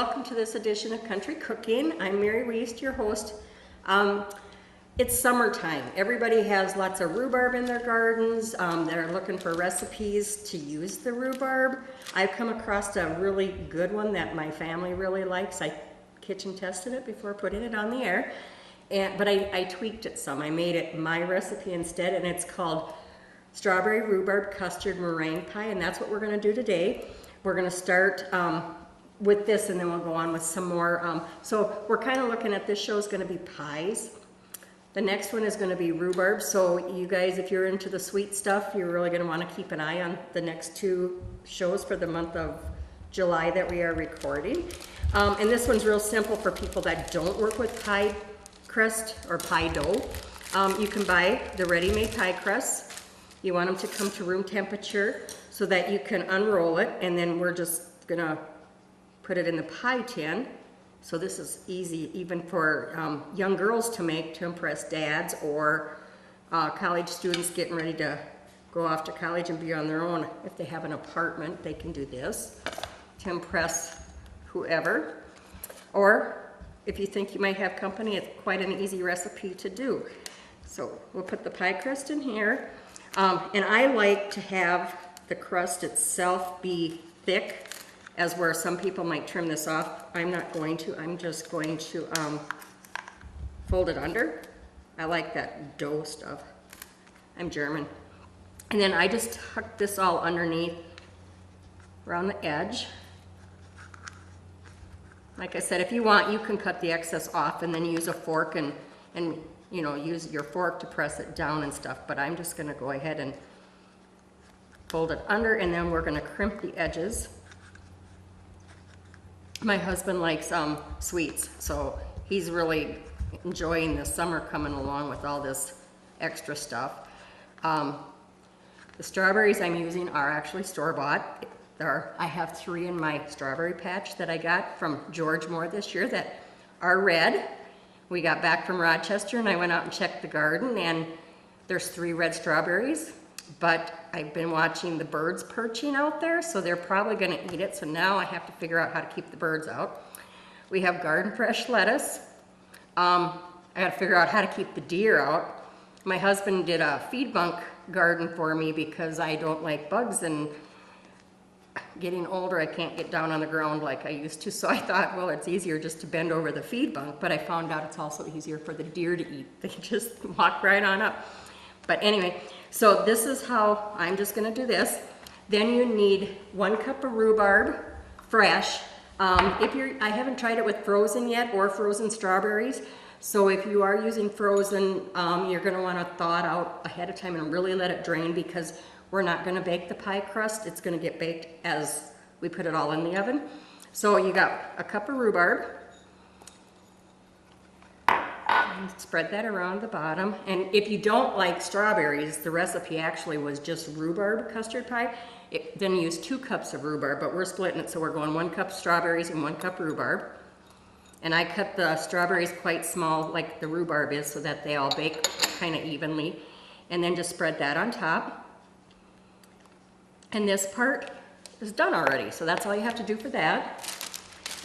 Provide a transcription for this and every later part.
welcome to this edition of Country Cooking. I'm Mary Wiest, your host. It's summertime. Everybody has lots of rhubarb in their gardens. They're looking for recipes to use the rhubarb. I've come across a really good one that my family really likes. I kitchen tested it before putting it on the air, but I tweaked it some. I made it my recipe instead, and it's called Strawberry Rhubarb Custard Meringue Pie, and that's what we're going to do today. We're going to start with this, and then we'll go on with some more. So we're kind of looking at this show is going to be pies. The next one is going to be rhubarb. So you guys, if you're into the sweet stuff, you're really going to want to keep an eye on the next two shows for the month of July that we are recording. And this one's real simple for people that don't work with pie crust or pie dough. You can buy the ready-made pie crusts. You want them to come to room temperature so that you can unroll it, and then we're just going to put it in the pie tin. So this is easy even for young girls to make to impress dads or college students getting ready to go off to college and be on their own. If they have an apartment, they can do this to impress whoever. Or if you think you might have company, it's quite an easy recipe to do. So we'll put the pie crust in here. And I like to have the crust itself be thick, as where some people might trim this off. I'm not going to. I'm just going to fold it under. I like that dough stuff. I'm German. And then I just tuck this all underneath around the edge. Like I said, if you want, you can cut the excess off and then use a fork and you know, use your fork to press it down and stuff. But I'm just going to go ahead and fold it under, and then we're going to crimp the edges. My husband likes sweets, so he's really enjoying the summer coming along with all this extra stuff. The strawberries I'm using are actually store-bought. I have 3 in my strawberry patch that I got from George Moore this year that are red. We got back from Rochester and I went out and checked the garden, and there's 3 red strawberries, but I've been watching the birds perching out there, so they're probably going to eat it. So now I have to figure out how to keep the birds out. We have garden fresh lettuce. I got to figure out how to keep the deer out. My husband did a feed bunk garden for me because I don't like bugs, and getting older I can't get down on the ground like I used to. So I thought, well, it's easier just to bend over the feed bunk, but I found out it's also easier for the deer to eat. They can just walk right on up. But anyway, so this is how I'm just going to do this. Then you need 1 cup of rhubarb, fresh. I haven't tried it with frozen yet or frozen strawberries. So if you are using frozen, you're going to want to thaw it out ahead of time and really let it drain, because we're not going to bake the pie crust. It's going to get baked as we put it all in the oven. So you got a cup of rhubarb. And spread that around the bottom. And if you don't like strawberries, the recipe actually was just rhubarb custard pie. Then use 2 cups of rhubarb, but we're splitting it, so we're going 1 cup strawberries and 1 cup rhubarb. And I cut the strawberries quite small like the rhubarb is so that they all bake kind of evenly. And then just spread that on top. And this part is done already, so that's all you have to do for that.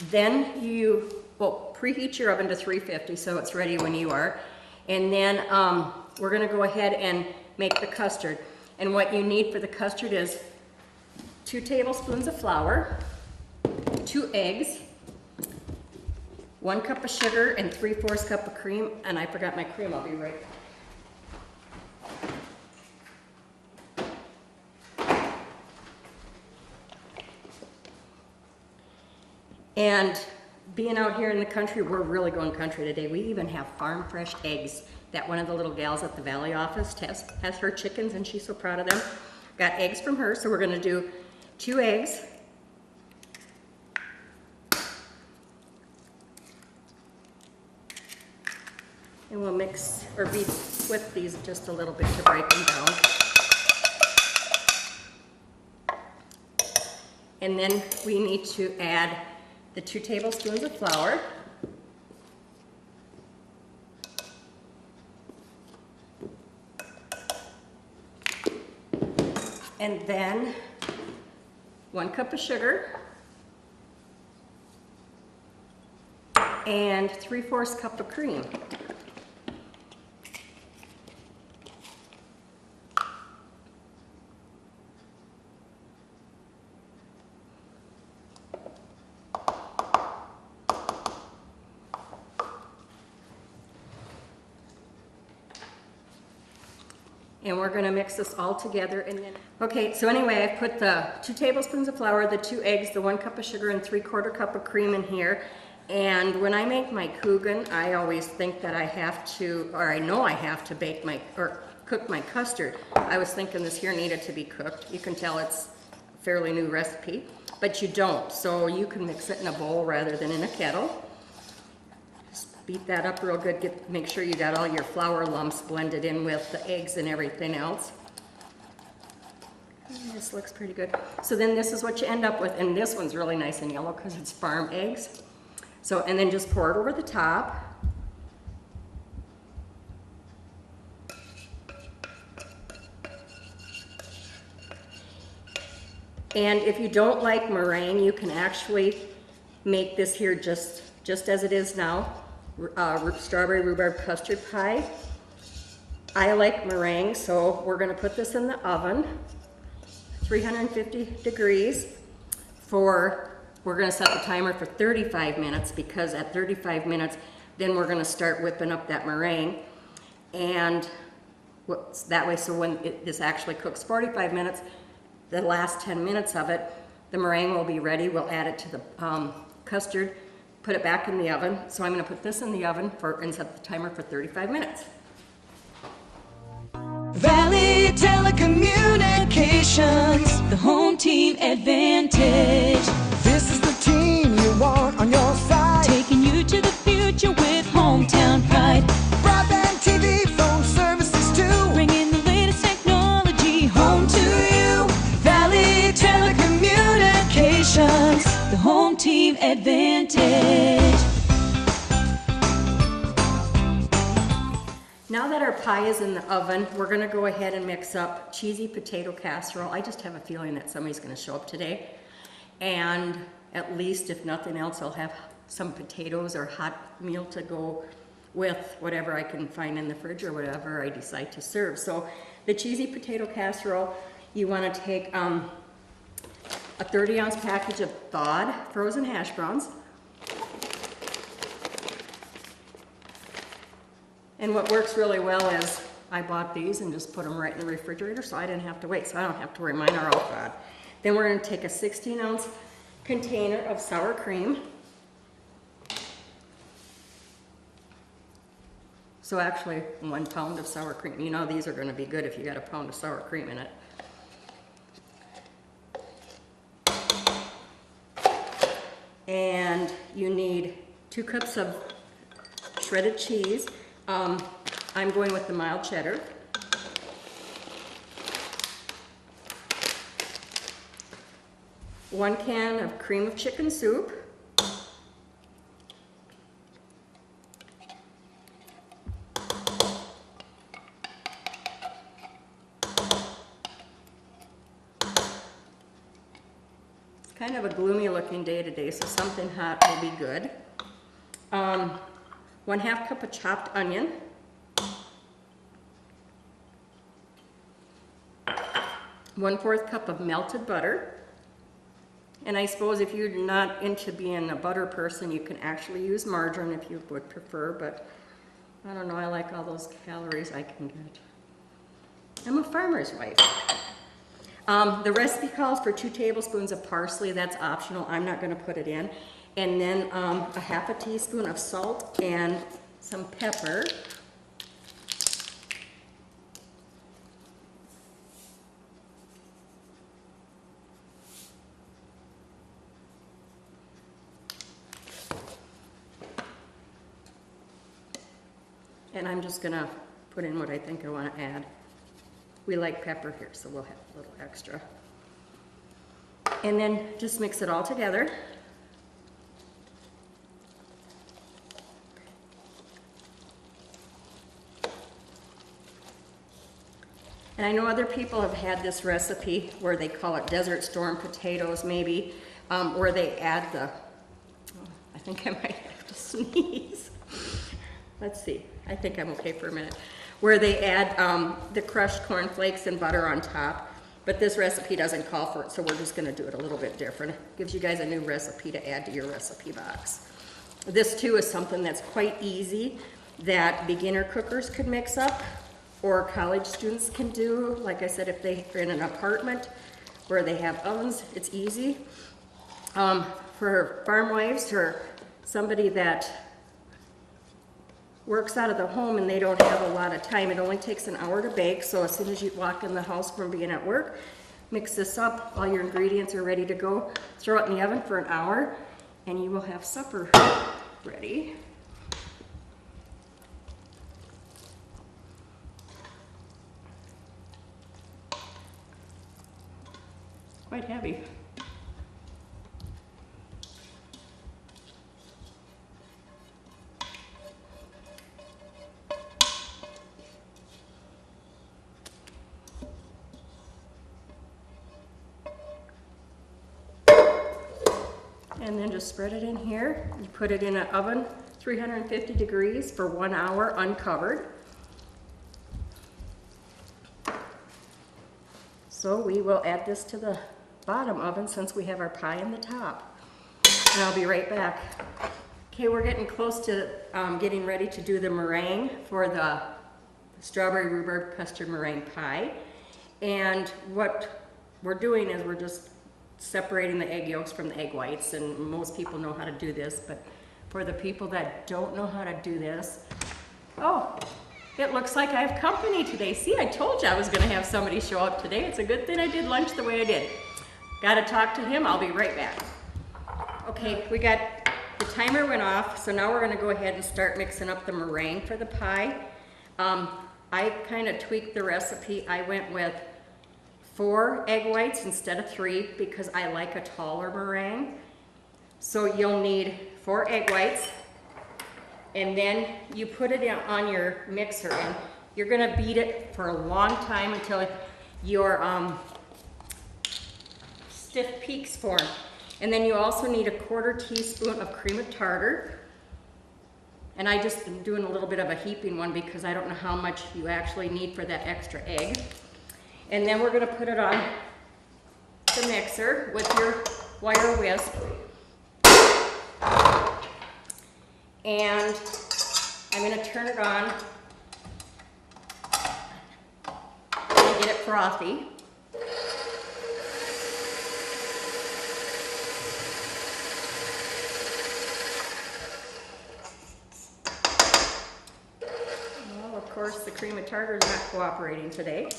Then you preheat your oven to 350 so it's ready when you are. And then we're going to go ahead and make the custard. And what you need for the custard is 2 tablespoons of flour, 2 eggs, 1 cup of sugar, and 3/4 cup of cream. And I forgot my cream. I'll be right back. And being out here in the country, we're really going country today. We even have farm fresh eggs that one of the little gals at the Valley office has her chickens, and she's so proud of them. Got eggs from her, so we're going to do 2 eggs. And we'll mix or beat with these just a little bit to break them down. And then we need to add the 2 tablespoons of flour. And then 1 cup of sugar. and 3/4 cup of cream. And we're gonna mix this all together and then, okay, so anyway, I've put the 2 tablespoons of flour, the 2 eggs, the 1 cup of sugar, and 3/4 cup of cream in here. And when I make my Cookin, I always think that I have to, or I know I have to bake my, or cook my custard. I was thinking this here needed to be cooked. You can tell it's a fairly new recipe, but you don't. So you can mix it in a bowl rather than in a kettle. Beat that up real good, make sure you got all your flour lumps blended in with the eggs and everything else. And this looks pretty good. So then this is what you end up with, and this one's really nice and yellow because it's farm eggs. So, and then just pour it over the top. And if you don't like meringue, you can actually make this here just as it is now. Strawberry rhubarb custard pie. I like meringue, so we're going to put this in the oven, 350 degrees we're going to set the timer for 35 minutes because at 35 minutes, then we're going to start whipping up that meringue. And that way, so when this actually cooks 45 minutes, the last 10 minutes of it, the meringue will be ready. We'll add it to the custard, put it back in the oven. So I'm going to put this in the oven and set the timer for 35 minutes. Valley Telecommunications, the home team advantage. This is the team you want on your side. Taking you to the future with hometown pride. Broadband, TV, phone services too. Bringing the latest technology home to you. Valley Telecommunications, the home team advantage. Now that our pie is in the oven, we're going to go ahead and mix up cheesy potato casserole. I just have a feeling that somebody's going to show up today. And at least, if nothing else, I'll have some potatoes or hot meal to go with whatever I can find in the fridge or whatever I decide to serve. So the cheesy potato casserole, you want to take a 30-ounce package of thawed frozen hash browns. And what works really well is I bought these and just put them right in the refrigerator so I didn't have to wait, so I don't have to worry, mine are all thawed. Then we're going to take a 16-ounce container of sour cream. So actually 1 pound of sour cream. You know these are going to be good if you got a pound of sour cream in it. And you need 2 cups of shredded cheese. I'm going with the mild cheddar. One can of cream of chicken soup. It's kind of a gloomy looking day today, so something hot will be good. 1/2 cup of chopped onion. 1/4 cup of melted butter. And I suppose if you're not into being a butter person, you can actually use margarine if you would prefer, but I don't know, I like all those calories I can get. I'm a farmer's wife. The recipe calls for 2 tablespoons of parsley. That's optional. I'm not going to put it in. And then a 1/2 teaspoon of salt and some pepper. And I'm just going to put in what I think I want to add. We like pepper here, so we'll have a little extra. And then just mix it all together. And I know other people have had this recipe where they call it Desert Storm potatoes maybe, where they add the, I think I might have to sneeze. Let's see, I think I'm okay for a minute. Where they add the crushed cornflakes and butter on top, but this recipe doesn't call for it, so we're just gonna do it a little bit different. Gives you guys a new recipe to add to your recipe box. This too is something that's quite easy that beginner cookers could mix up, or college students can do. Like I said, if they're in an apartment where they have ovens, it's easy. For farm wives or somebody that works out of the home and they don't have a lot of time, it only takes an hour to bake. So as soon as you walk in the house from being at work, mix this up, all your ingredients are ready to go, throw it in the oven for an hour, and you will have supper ready. Quite heavy. And then just spread it in here. You put it in an oven, 350 degrees for 1 hour uncovered. So we will add this to the bottom oven since we have our pie in the top. And I'll be right back. Okay, we're getting close to getting ready to do the meringue for the strawberry rhubarb custard meringue pie. And what we're doing is we're just separating the egg yolks from the egg whites, and most people know how to do this, but for the people that don't know how to do this, oh, it looks like I have company today. See, I told you I was gonna have somebody show up today. It's a good thing I did lunch the way I did. Gotta talk to him, I'll be right back. Okay, the timer went off, so now we're gonna go ahead and start mixing up the meringue for the pie. I kind of tweaked the recipe. I went with 4 egg whites instead of 3 because I like a taller meringue. So you'll need 4 egg whites, and then you put it on your mixer, and you're gonna beat it for a long time until your stiff peaks form. And then you also need a 1/4 teaspoon of cream of tartar. And I just am doing a little bit of a heaping one because I don't know how much you actually need for that extra egg. And then we're gonna put it on the mixer with your wire whisk. And I'm gonna turn it on and get it frothy. Well, of course, the cream of tartar is not cooperating today.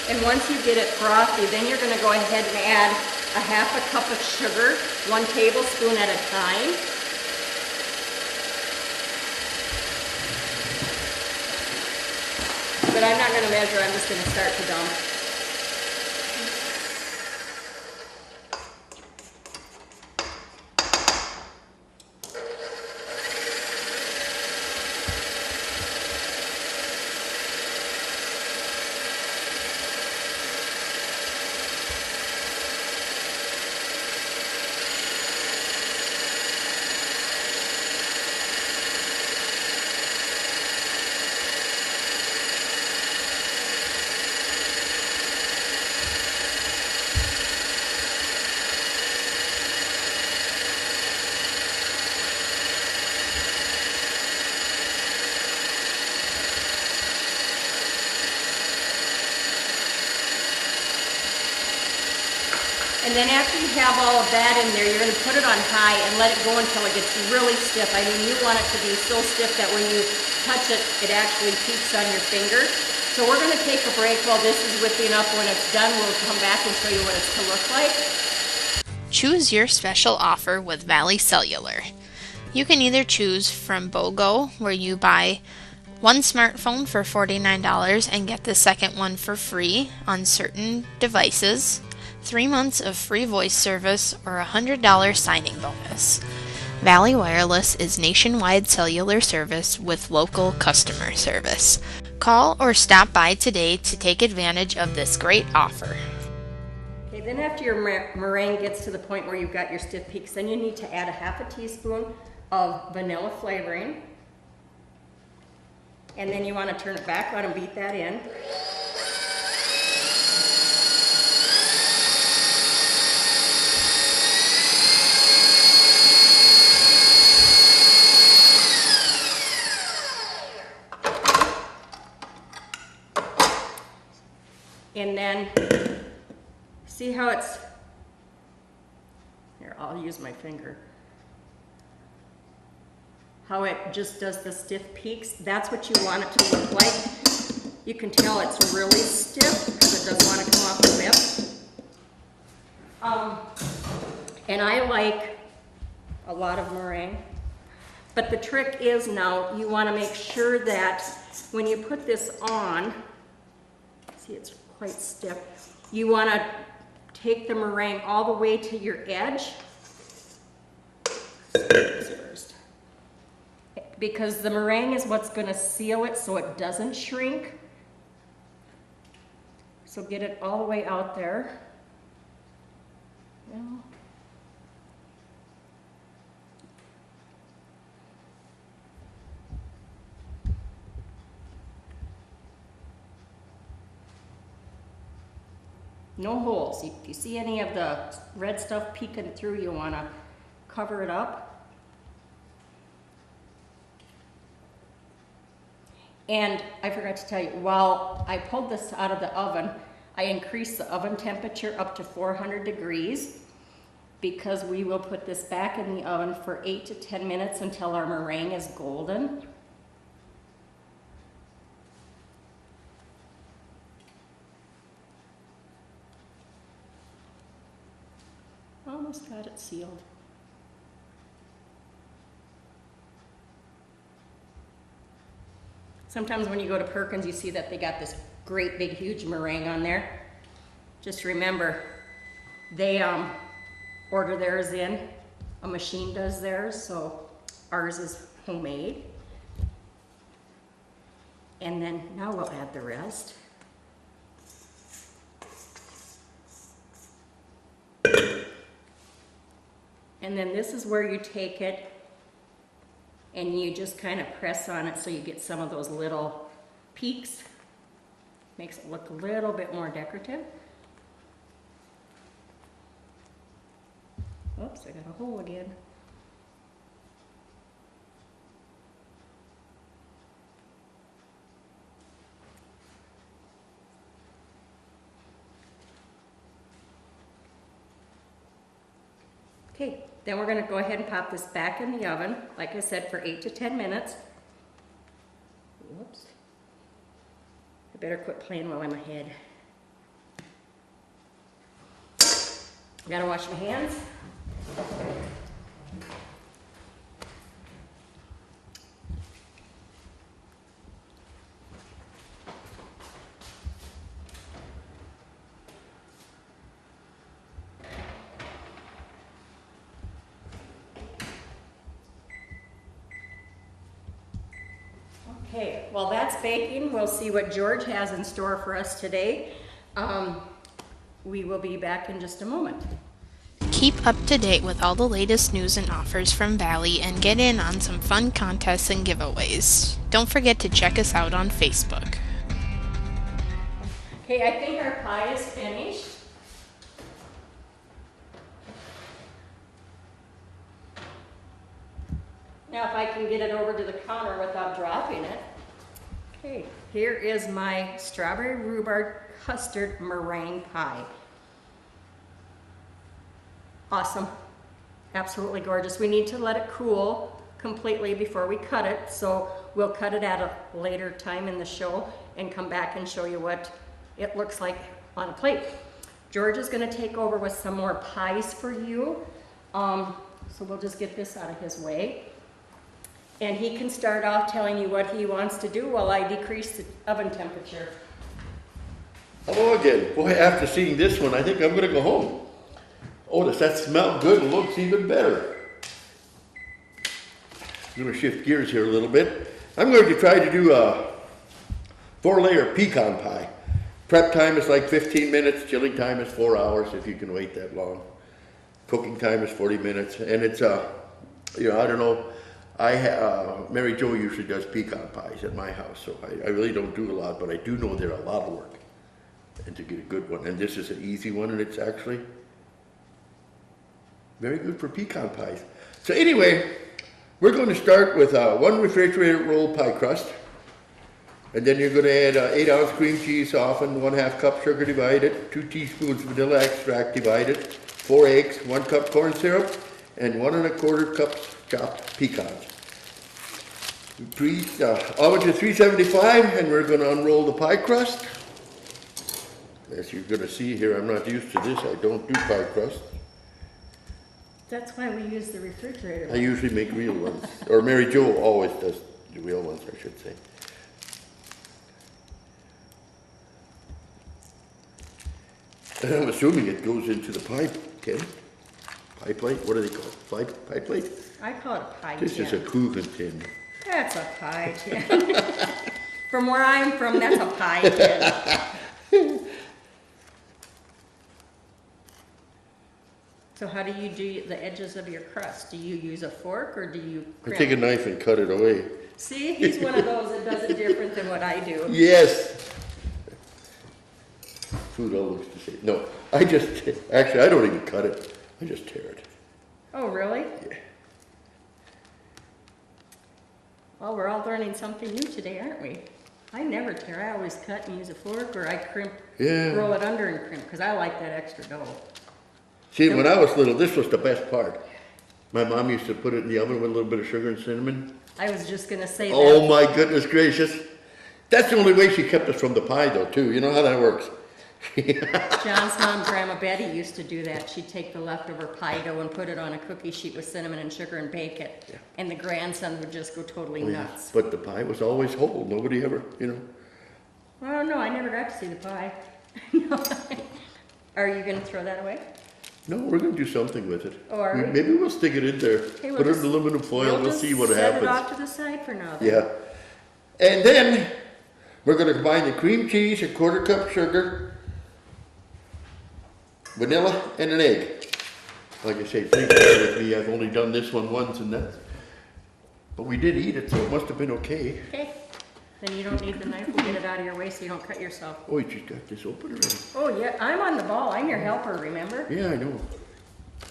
And once you get it frothy, then you're gonna go ahead and add a 1/2 cup of sugar, 1 tablespoon at a time. But I'm not gonna measure, I'm just gonna start to dump. And then after you have all of that in there, you're going to put it on high and let it go until it gets really stiff. I mean, you want it to be so stiff that when you touch it, it actually peaks on your finger. So we're going to take a break while this is whipping up. When it's done, we'll come back and show you what it's to look like. Choose your special offer with Valley Cellular. You can either choose from BOGO, where you buy 1 smartphone for $49 and get the second one for free on certain devices, 3 months of free voice service, or a $100 signing bonus. Valley Wireless is nationwide cellular service with local customer service. Call or stop by today to take advantage of this great offer. Okay, then after your meringue gets to the point where you've got your stiff peaks, then you need to add a half a teaspoon of vanilla flavoring. And then you want to turn it back on and beat that in. And then, see how it's, here, I'll use my finger. How it just does the stiff peaks. That's what you want it to look like. You can tell it's really stiff because it doesn't want to come off the whip. And I like a lot of meringue. But the trick is now you want to make sure that when you put this on, see it's quite stiff, you want to take the meringue all the way to your edge. First. Because the meringue is what's going to seal it so it doesn't shrink. So get it all the way out there. Well, no holes. If you see any of the red stuff peeking through, you want to cover it up. And I forgot to tell you, while I pulled this out of the oven, I increased the oven temperature up to 400 degrees because we will put this back in the oven for 8 to 10 minutes until our meringue is golden. Almost got it sealed. Sometimes when you go to Perkins, you see that they got this great big huge meringue on there. Just remember, they order theirs in. A machine does theirs, so ours is homemade. And then now we'll add the rest. And then this is where you take it and you just kind of press on it so you get some of those little peaks. Makes it look a little bit more decorative. Oops, I got a hole again. Okay, then we're going to go ahead and pop this back in the oven, like I said, for 8 to 10 minutes. Whoops. I better quit playing while I'm ahead. Gotta wash my hands. Okay, while that's baking, we'll see what George has in store for us today. We will be back in just a moment. Keep up to date with all the latest news and offers from Valley and get in on some fun contests and giveaways. Don't forget to check us out on Facebook. Okay, I think our pie is finished. Now if I can get it over to the counter without dropping it. Okay, here is my strawberry rhubarb custard meringue pie. Awesome, absolutely gorgeous. We need to let it cool completely before we cut it, so we'll cut it at a later time in the show and come back and show you what it looks like on a plate. George is gonna take over with some more pies for you. So we'll just get this out of his way. And he can start off telling you what he wants to do while I decrease the oven temperature. Hello again. Boy, after seeing this one, I think I'm going to go home. Oh, does that smell good and looks even better? I'm going to shift gears here a little bit. I'm going to try to do a 4-layer pecan pie. Prep time is like 15 minutes, chilling time is 4 hours if you can wait that long. Cooking time is 40 minutes, and it's, you know, I don't know, Mary Jo usually does pecan pies at my house, so I really don't do a lot, but I do know they're a lot of work, and to get a good one, and this is an easy one, and it's actually very good for pecan pies. So anyway, we're going to start with 1 refrigerator roll pie crust, and then you're going to add 8-ounce cream cheese softened, 1/2 cup sugar divided, 2 teaspoons vanilla extract divided, 4 eggs, 1 cup corn syrup, and 1 1/4 cups chopped pecans. Oven to 375, and we're going to unroll the pie crust. As you're going to see here, I'm not used to this. I don't do pie crust. That's why we use the refrigerator. I usually make real ones, or Mary Jo always does the real ones, I should say. And I'm assuming it goes into the pie tin. Pie plate? What do they call it? Pie plate? I call it a pie This tin. is a Cookin tin. That's a pie tin. From where I'm from, that's a pie tin. So how do you do the edges of your crust? Do you use a fork or do you I crimp? take a knife and cut it away. See, he's one of those that does it different than what I do. Yes. Food all looks the same. No, actually, I don't even cut it. I just tear it. Oh, really? Yeah. Well, we're all learning something new today, aren't we? I never tear. I always cut and use a fork, or I crimp, Yeah. roll it under and crimp, because I like that extra dough. See, when I was little, this was the best part. My mom used to put it in the oven with a little bit of sugar and cinnamon. I was just gonna say that. Oh my goodness gracious. That's the only way she kept us from the pie though, too. You know how that works? John's mom, Grandma Betty, used to do that. She'd take the leftover pie dough and put it on a cookie sheet with cinnamon and sugar and bake it. Yeah. And the grandson would just go totally nuts. But the pie was always whole. Nobody ever, you know. Oh, no, I never got to see the pie. No. Are you gonna throw that away? No, we're going to do something with it. Oh, are we? Maybe we'll stick it in there. Okay, we'll Put it just- in aluminum foil. We'll just see what set happens. it off to the side for now then. Yeah. And then we're going to combine the cream cheese, 1/4 cup sugar, vanilla, and an egg. Like I say, please bear with me. I've only done this one once, and that's. But we did eat it, so it must have been okay. Okay, then you don't need the knife. We'll get it out of your way so you don't cut yourself. Oh, you just got this open already. Oh, yeah, I'm on the ball. I'm your helper, remember? Yeah, I know.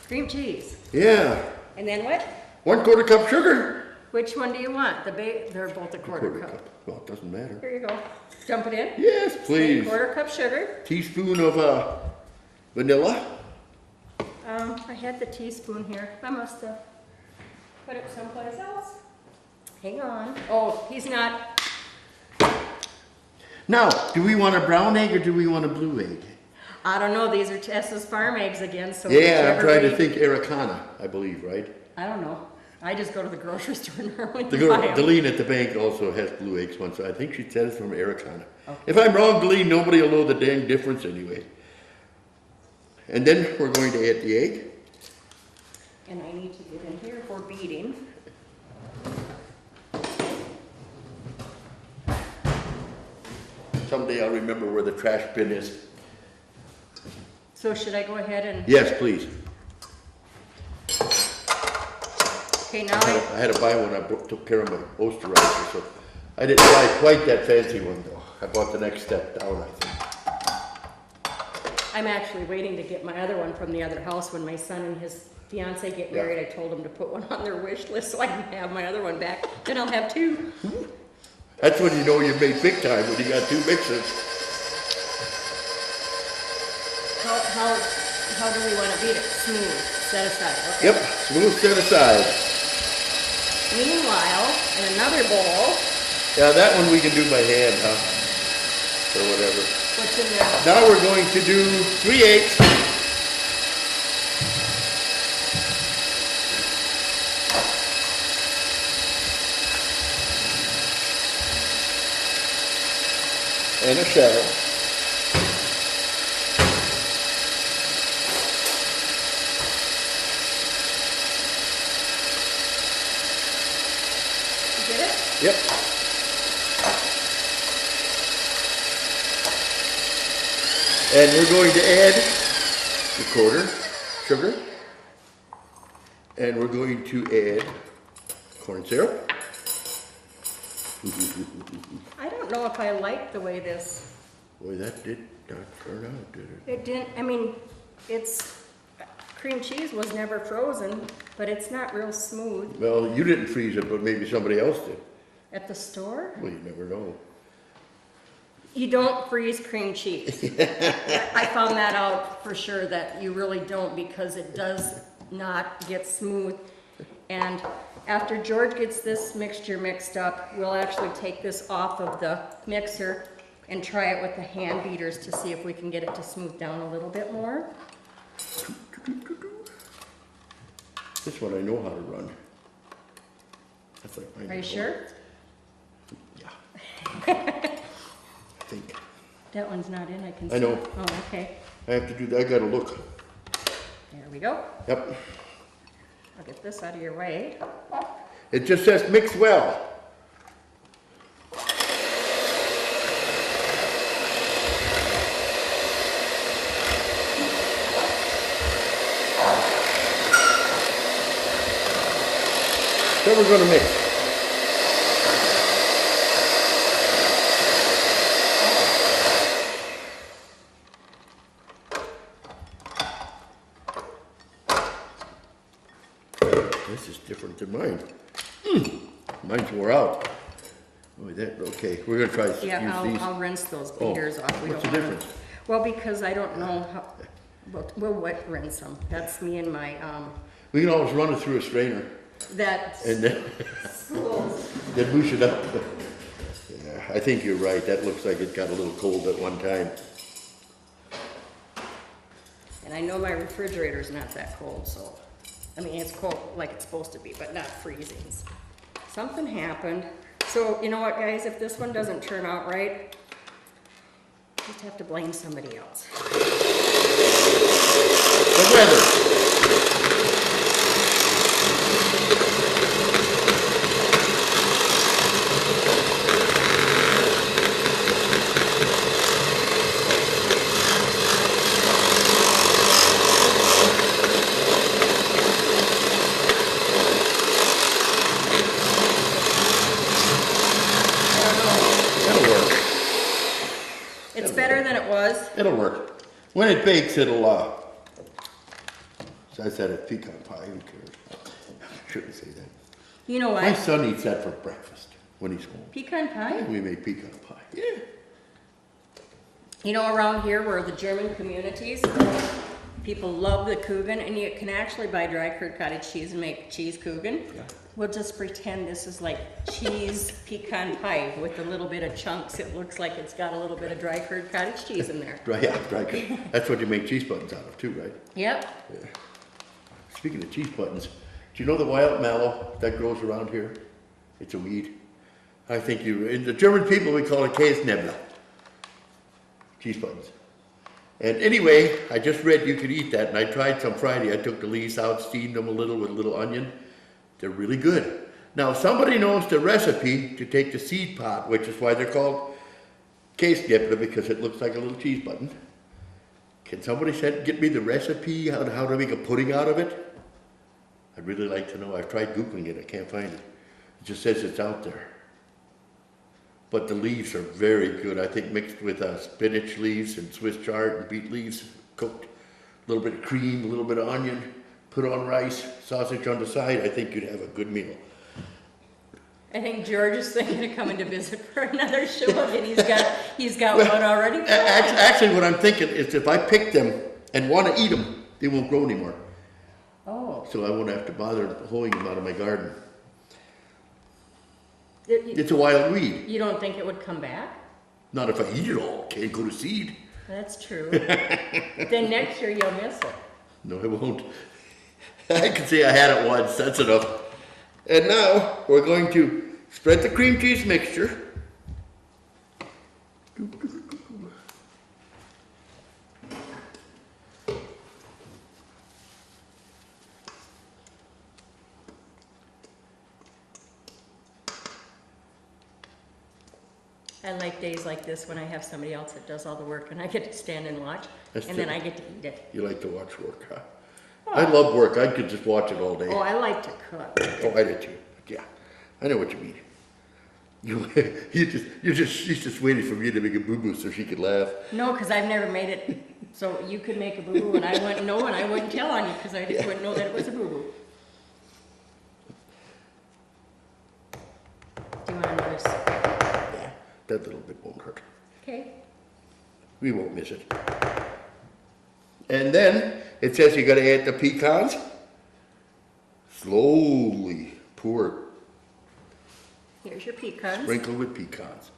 Cream cheese. Yeah. And then what? 1/4 cup sugar. Which one do you want? They're both a quarter cup. Well, it doesn't matter. Here you go. Dump it in. Yes, please. 1/4 cup sugar. Teaspoon of vanilla. I had the teaspoon here. I must have put it someplace else. Hang on. Oh, he's not. Now, do we want a brown egg or do we want a blue egg? I don't know. These are Tessa's farm eggs again. So Yeah, I'm whichever trying to way- think Americana, I believe, right? I don't know. I just go to the grocery store normally The to girl, buy 'em. Deline at the bank also has blue eggs once. I think she said it's from Americana. If I'm wrong, Deline, nobody will know the dang difference anyway. And then we're going to add the egg. And I need to get in here for beating. Someday I'll remember where the trash bin is. So should I go ahead and? Yes, please. Okay, now I had to buy one. I took care of my osterizer, so I didn't buy quite that fancy one though. I bought the next step down, I think. I'm actually waiting to get my other one from the other house. When my son and his fiance get married, I told them to put one on their wish list so I can have my other one back. Then I'll have two. That's when you know you made big time, when you got two mixers. How do we want to beat it? Smooth. Set aside. Okay. Yep, smooth set aside. Meanwhile, in another bowl, Yeah, that one we can do by hand, huh? Or whatever. what's in there? Now we're going to do 3 eggs. And a shell. You get it? Yep. And we're going to add the quarter sugar. And we're going to add corn syrup. I don't know if I like the way this, Boy, that did not turn out, did it? it didn't, I mean, it's, cream cheese was never frozen, but it's not real smooth. Well, you didn't freeze it, but maybe somebody else did. At the store, Well, you never know. you don't freeze cream cheese. I found that out for sure, that you really don't, because it does not get smooth. And after George gets this mixture mixed up, we'll actually take this off of the mixer and try it with the hand beaters to see if we can get it to smooth down a little bit more. This one I know how to run. That's like mine. Are you sure? Yeah. I think. That one's not in, I can see. I know. Oh, okay. I have to do that. I gotta look. There we go. Yep. I'll get this out of your way. It just says mix well. So we're gonna mix. This is different than mine. Mine's wore out. Boy, that, okay, we're gonna try to Yeah, use these. I'll rinse those Oh, beaters off. We what's the don't wanna- difference? Well, because I don't know how, we'll wet rinse them. That's me and my, We can always run it through a strainer that and then, then mush it up. Yeah, I think you're right. That looks like it got a little cold at one time. And I know my refrigerator's not that cold, so, I mean, it's cold like it's supposed to be, but not freezing. Something happened. So, you know what, guys, if this one doesn't turn out right, just have to blame somebody else. The weather. It'll work. It's better than it was. It'll work. When it bakes, it'll, so I said it's pecan pie, who cares? Shouldn't say that. You know My what? son eats that for breakfast when he's home. Pecan pie? We make pecan pie. Yeah. You know, around here where the German communities, people love the Cookin, and you can actually buy dry cured cottage cheese and make cheese Cookin. Yeah. We'll just pretend this is like cheese pecan pie with a little bit of chunks. It looks like it's got a little bit of dry cured cottage cheese in there. Dry. That's what you make cheese buttons out of too, right? Yep. Yeah. Speaking of cheese buttons, do you know the wild mallow that grows around here? It's a weed. I think in the German people, we call it Käsnebler. Cheese buttons. And anyway, I just read you could eat that, and I tried some Friday. I took the leaves out, steamed them a little with a little onion. They're really good. Now, if somebody knows the recipe to take the seed pod, which is why they're called Käsnebler, because it looks like a little cheese button. Can somebody get me the recipe, how to make a pudding out of it? I'd really like to know. I've tried Googling it. I can't find it. It just says it's out there. But the leaves are very good. I think mixed with spinach leaves and Swiss chard and beet leaves, cooked. A little bit of cream, a little bit of onion, put on rice, sausage on the side. I think you'd have a good meal. I think George is thinking of coming to visit for another show, and he's got one already. Actually, what I'm thinking is if I pick them and want to eat them, they won't grow anymore. Oh. So I won't have to bother hoeing them out of my garden. You It's a wild weed. don't think it would come back? Not if I eat it all. Can't go to seed. That's true. Then next year you'll miss it. No, I won't. I can say I had it once. That's enough. And now we're going to spread the cream cheese mixture. I like days like this when I have somebody else that does all the work and I get to stand and watch, That's and then true. I get to eat it. You like to watch work, huh? I love work. I could just watch it all day. Oh, I like to cook. Oh, I did too. Yeah, I know what you mean. She's just waiting for me to make a boo-boo so she could laugh. No, because I've never made it, so you could make a boo-boo and I wouldn't know and I wouldn't tell on you because I just wouldn't know that it was a boo-boo. Do you want another sip? Yeah, that little bit won't hurt. Okay. We won't miss it. And then it says you gotta add the pecans. Slowly pour, Here's your pecans. sprinkle with pecans.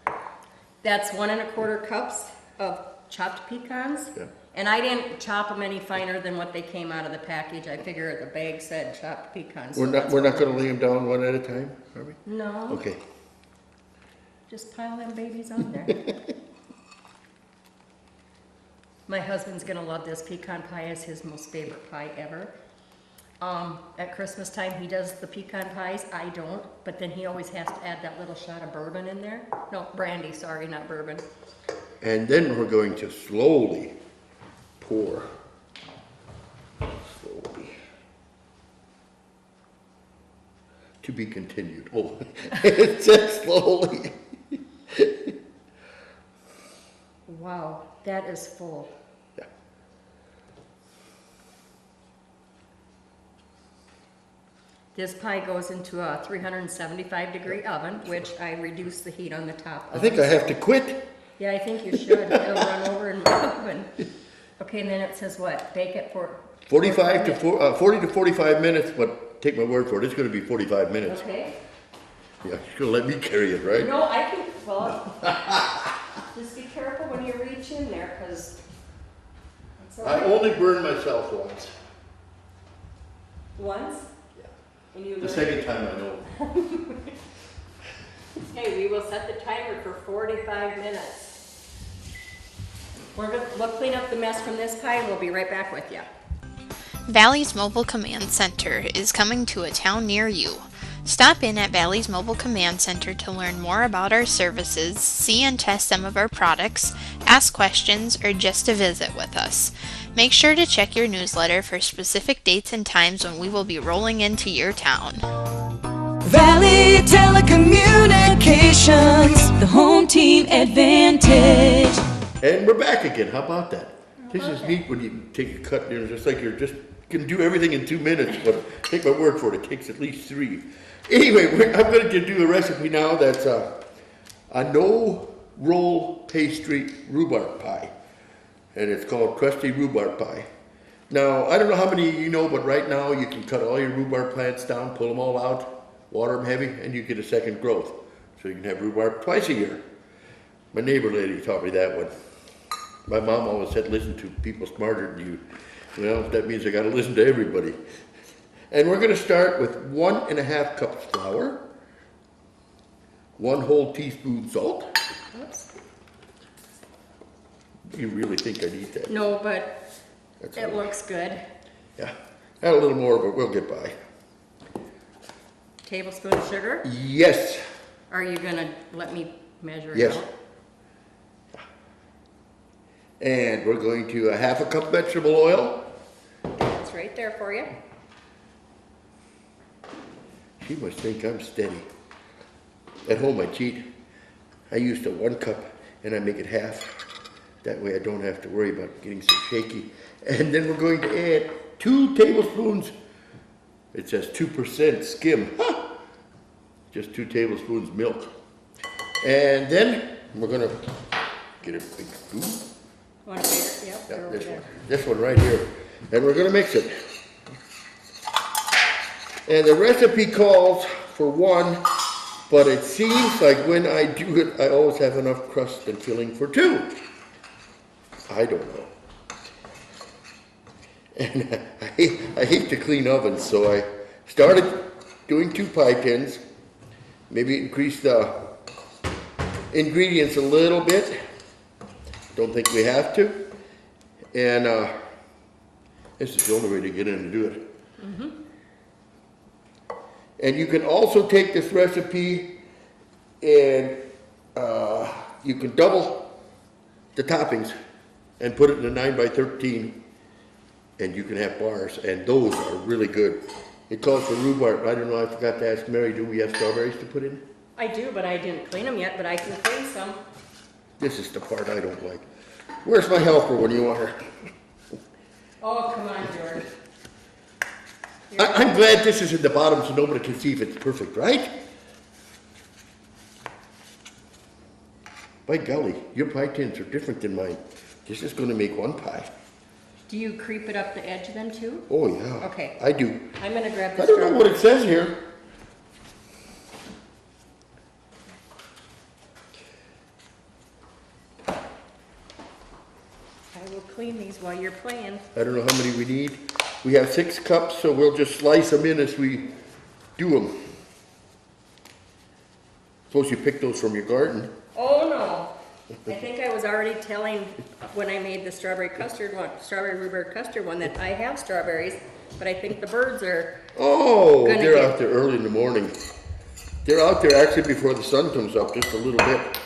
That's 1 1/4 cups of chopped pecans. Yeah. And I didn't chop them any finer than what they came out of the package. I figure the bag said chopped pecans. We're not gonna lay them down one at a time, are we? No, Okay. just pile them babies on there. My husband's gonna love this. Pecan pie is his most favorite pie ever. At Christmas time, he does the pecan pies. I don't, but then he always has to add that little shot of bourbon in there. No, brandy, sorry, not bourbon. And then we're going to slowly pour. Slowly. To be continued. Oh, it says slowly. Wow, that is full. Yeah. This pie goes into a 375-degree oven, which I reduce the heat on the top I of. think I have to quit. Yeah, I think you should. It'll run over in my oven. Okay, and then it says what? Bake it for? 40 to 45 minutes, but take my word for it, it's gonna be 45 minutes. Okay. Yeah, she's gonna let me carry it, right? No, I can, well, just be careful when you reach in there, because it's all I right. only burned myself once. Once? And you The learn. second time I know. Okay, we will set the timer for 45 minutes. We'll clean up the mess from this pie and we'll be right back with you. Valley's Mobile Command Center is coming to a town near you. Stop in at Valley's Mobile Command Center to learn more about our services, see and test some of our products, ask questions, or just to visit with us. Make sure to check your newsletter for specific dates and times when we will be rolling into your town. Valley Telecommunications, the home team advantage. And we're back again, how about that? This is neat when you take a cut, you know, just like you can do everything in 2 minutes, but take my word for it, it takes at least 3. Anyway, I'm going to do a recipe now that's a no-roll pastry rhubarb pie. And it's called crusty rhubarb pie. Now, I don't know how many of you know, but right now you can cut all your rhubarb plants down, pull them all out, water them heavy, and you get a second growth. So you can have rhubarb twice a year. My neighbor lady taught me that one. My mom always said, listen to people smarter than you. Well, that means I gotta listen to everybody. And we're gonna start with 1 1/2 cups flour, 1 whole teaspoon salt. Oops. You really think I need that? No, but That's it all right. looks good. Yeah, add a little more, but we'll get by. Tablespoon of sugar. Yes, Are you gonna let me measure it yes. out? And we're going to 1/2 cup vegetable oil. It's right there for you. She must think I'm steady. At home I cheat. I use the 1 cup and I make it half. That way I don't have to worry about getting so shaky. And then we're going to add 2 tablespoons. It says 2% skim. Huh. Just 2 tablespoons milk. And then we're gonna get a big scoop. Want a bigger? Yep, Yeah, they're over this there. one. This one right here. And we're gonna mix it. And the recipe calls for 1, but it seems like when I do it, I always have enough crust and filling for 2. I don't know. And I hate to clean ovens, so I started doing 2 pie tins. Maybe increase the ingredients a little bit. Don't think we have to. And this is the only way to get in and do it. Mm-hmm. And you can also take this recipe and you can double the toppings and put it in a 9x13, and you can have bars, and those are really good. It calls for rhubarb. I don't know, I forgot to ask Mary, do we have strawberries to put in? I do, but I didn't clean them yet, but I can clean some. This is the part I don't like. Where's my helper when you want her? Oh, come on, George. I'm glad this is in the bottom so nobody can see if it's perfect, right? By golly, your pie tins are different than mine. This is gonna make one pie. Do you creep it up the edge then too? Oh, yeah. Okay. I do. I'm gonna grab the I don't know what it says here. I will clean these while you're playing. I don't know how many we need. We have 6 cups, so we'll just slice them in as we do them. Suppose you pick those from your garden. Oh, no. I think I was already telling when I made the strawberry rhubarb custard one, that I have strawberries, but I think the birds are, Oh, Gonna they're get- out there early in the morning. They're out there actually before the sun comes up, just a little bit.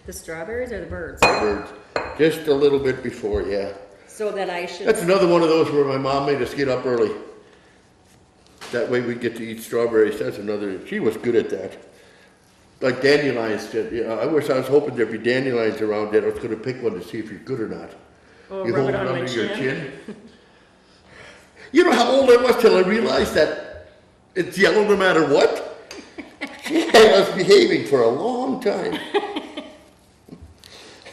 the strawberries or the birds? Birds. Just a little bit before, yeah. So then I should, That's another one of those where my mom made us get up early. That way we'd get to eat strawberries. That's another, she was good at that. Like dandelions, I wish I was hoping there'd be dandelions around that I was gonna pick one to see if you're good or not. oh, You rub hold it it on my under your chin. chin. You know how old I was till I realized that it's yellow no matter what? She had us behaving for a long time.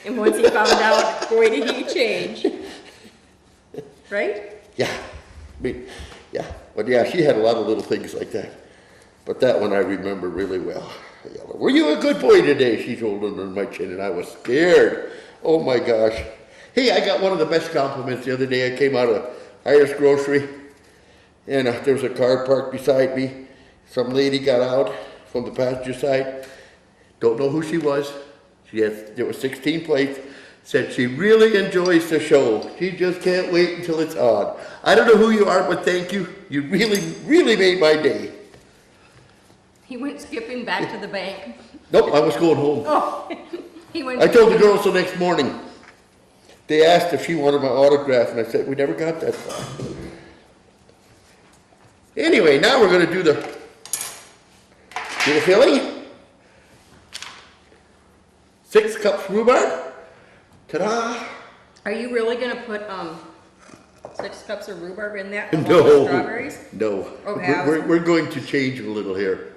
And once he found out, boy, did he change. Right? Yeah, yeah, but yeah, she had a lot of little things like that. But that one I remember really well. Were you a good boy today? She told him on my chin, and I was scared. Oh my gosh. Hey, I got one of the best compliments the other day. I came out of Irish Grocery, and there was a car parked beside me. Some lady got out from the passenger side. Don't know who she was. There were 16 plates. Said she really enjoys the show. She just can't wait until it's on. I don't know who you are, but thank you. You really, really made my day. He went skipping back to the bank. Nope, I was going home. Oh, he went. I told the girls the next morning. They asked if she wanted my autograph, and I said, we never got that far. Anyway, now we're gonna do the filling. 6 cups rhubarb. Ta-da! Are you really gonna put 6 cups of rhubarb in that? along with No, Strawberries? no. Okay, We're going to change a little here.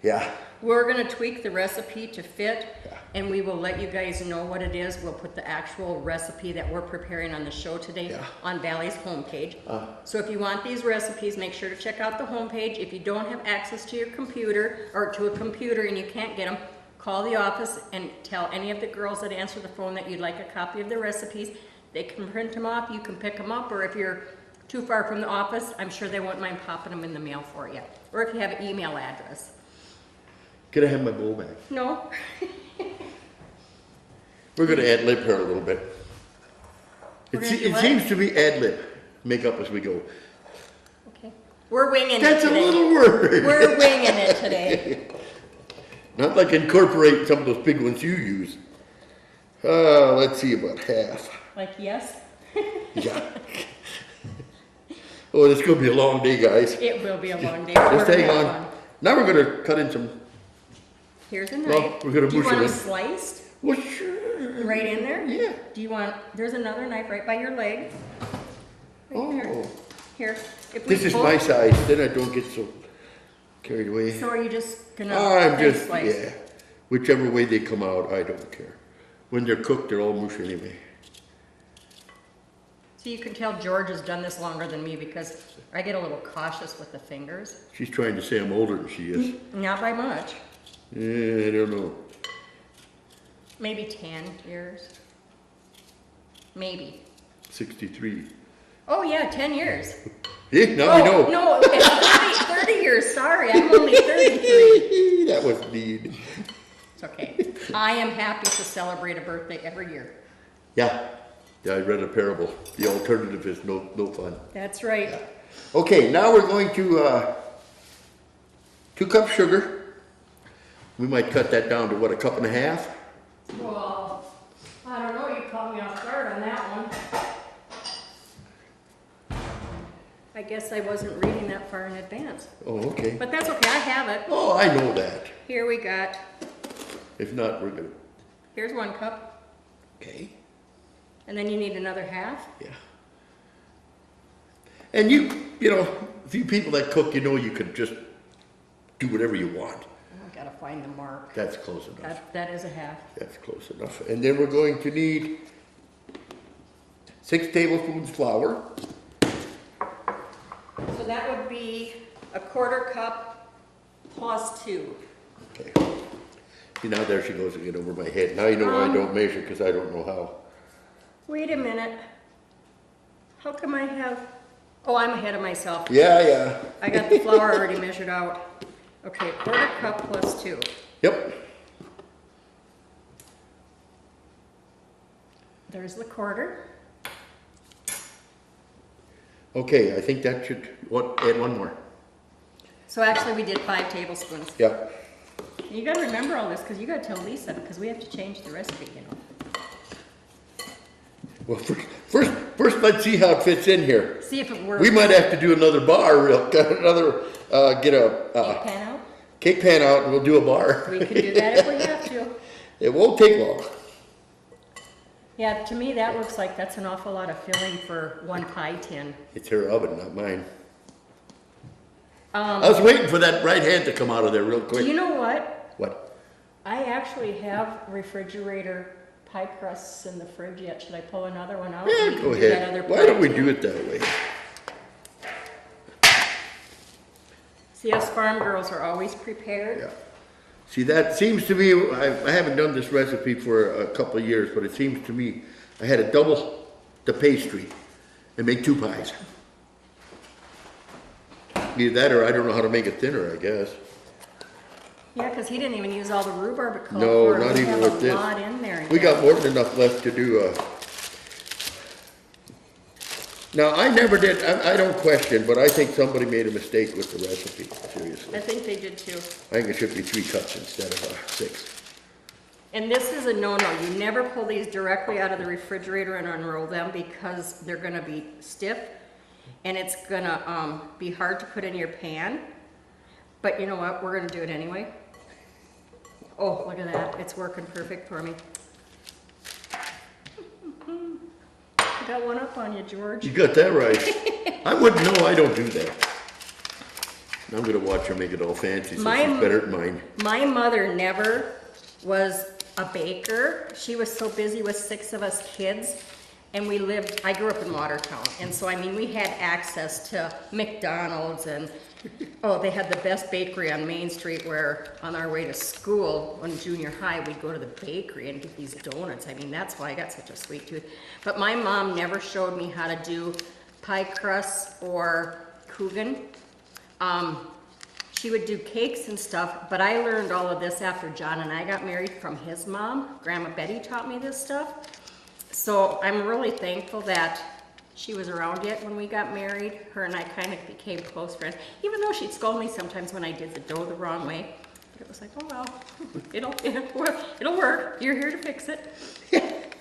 Yeah. We're gonna tweak the recipe to fit, and we will let you guys know what it is. We'll put the actual recipe that we're preparing on the show today Yeah. on Valley's homepage. So if you want these recipes, make sure to check out the homepage. If you don't have access to your computer, or to a computer and you can't get them, call the office and tell any of the girls that answer the phone that you'd like a copy of the recipes. They can print them off, you can pick them up, or if you're too far from the office, I'm sure they won't mind popping them in the mail for you. Or if you have an email address. Can I have my bowl back? No? We're gonna ad lib her a little bit. We're gonna do It what? seems to be ad lib. Make up as we go. Okay. We're winging That's it a today. little word. We're winging it today. Not like incorporate some of those big ones you use. Let's see, about half. Like, yes? Yeah. Oh, this is gonna be a long day, guys. It will be a long day. Just We're gonna hang have on. fun. Now we're gonna cut in some. Here's a knife. Well, we're gonna Do you mush it want them in. sliced? Well, sure. Right in there? Yeah. Do you want, there's another knife right by your leg. Right there. Oh, Here. If we this is pull- my size. Then I don't get so carried away. So are you just gonna? I'm thin just, slice? yeah. Whichever way they come out, I don't care. When they're cooked, they're all mush anyway. So you can tell George has done this longer than me because I get a little cautious with the fingers. She's trying to say I'm older than she is. Not by much. I don't know. Maybe 10 years. Maybe. 63. Oh yeah, 10 years. Yeah, now we know. No, okay, 30 years, sorry, I'm only 33. That was mean. It's okay. I am happy to celebrate a birthday every year. Yeah. Yeah, I read a parable. The alternative is no fun. That's right. Okay, now we're going to 2 cups sugar, We might cut that down to what, a cup and a half? Well, I don't know, you caught me off guard on that one. I guess I wasn't reading that far in advance. Oh, okay. But that's okay, I have it. Oh, I know that. Here we got, If not, we're good. here's 1 cup, Okay. and then you need another half. Yeah. And you know, if you people that cook, you know you could just do whatever you want. I gotta find the mark. That's close enough. That is a half. That's close enough. And then we're going to need 6 tablespoons flour. So that would be a 1/4 cup plus 2. Okay. See, now there she goes again over my head. Now you know why I don't measure, because I don't know how. Wait a minute. How come I have, oh, I'm ahead of myself. Yeah. I got the flour already measured out. Okay, 1/4 cup plus 2. Yep. There's the 1/4. Okay, I think that should, add 1 more. So actually we did 5 tablespoons. Yep. You gotta remember all this, because you gotta tell Lisa, because we have to change the recipe, you know. Well, first, let's see how it fits in here. See if it works. We might have to do another bar, get a Cake pan out? cake pan out and we'll do a bar. We can do that if we have to. It won't take long. Yeah, to me, that looks like that's an awful lot of filling for 1 pie tin. It's her oven, not mine. I was waiting for that right hand to come out of there real quick. Do you know what? What? I actually have refrigerator pie crusts in the fridge yet. Should I pull another one out? Yeah, We can go do that ahead. other Why pie don't we tin. do it that way? See, us farm girls are always prepared. Yeah. See, that seems to me, I haven't done this recipe for a couple of years, but it seems to me I had to double the pastry and make 2 pies. Either that or I don't know how to make it thinner, I guess. Yeah, because he didn't even use all the rhubarb it called No, for. not We even have with this. a lot in there. We yet. got more than enough left to do. Now, I never did, I don't question, but I think somebody made a mistake with the recipe, seriously. I think they did too. I think it should be 3 cups instead of 6. And this is a no-no. You never pull these directly out of the refrigerator and unroll them because they're gonna be stiff and it's gonna be hard to put in your pan. But you know what? We're gonna do it anyway. Oh, look at that. It's working perfect for me. I got one up on you, George. You got that right. I wouldn't know, I don't do that. I'm gonna watch her make it all fancy, so My- she's better than mine. My mother never was a baker. She was so busy with 6 of us kids. And I grew up in Watertown. And so, I mean, we had access to McDonald's and, oh, they had the best bakery on Main Street where on our way to school, in junior high, we'd go to the bakery and get these donuts. I mean, that's why I got such a sweet tooth. But my mom never showed me how to do pie crusts or Cookin. She would do cakes and stuff, but I learned all of this after John and I got married from his mom. Grandma Betty taught me this stuff. So I'm really thankful that she was around yet when we got married. Her and I kind of became close friends, even though she'd scold me sometimes when I did the dough the wrong way. But it was like, oh well, it'll work. You're here to fix it.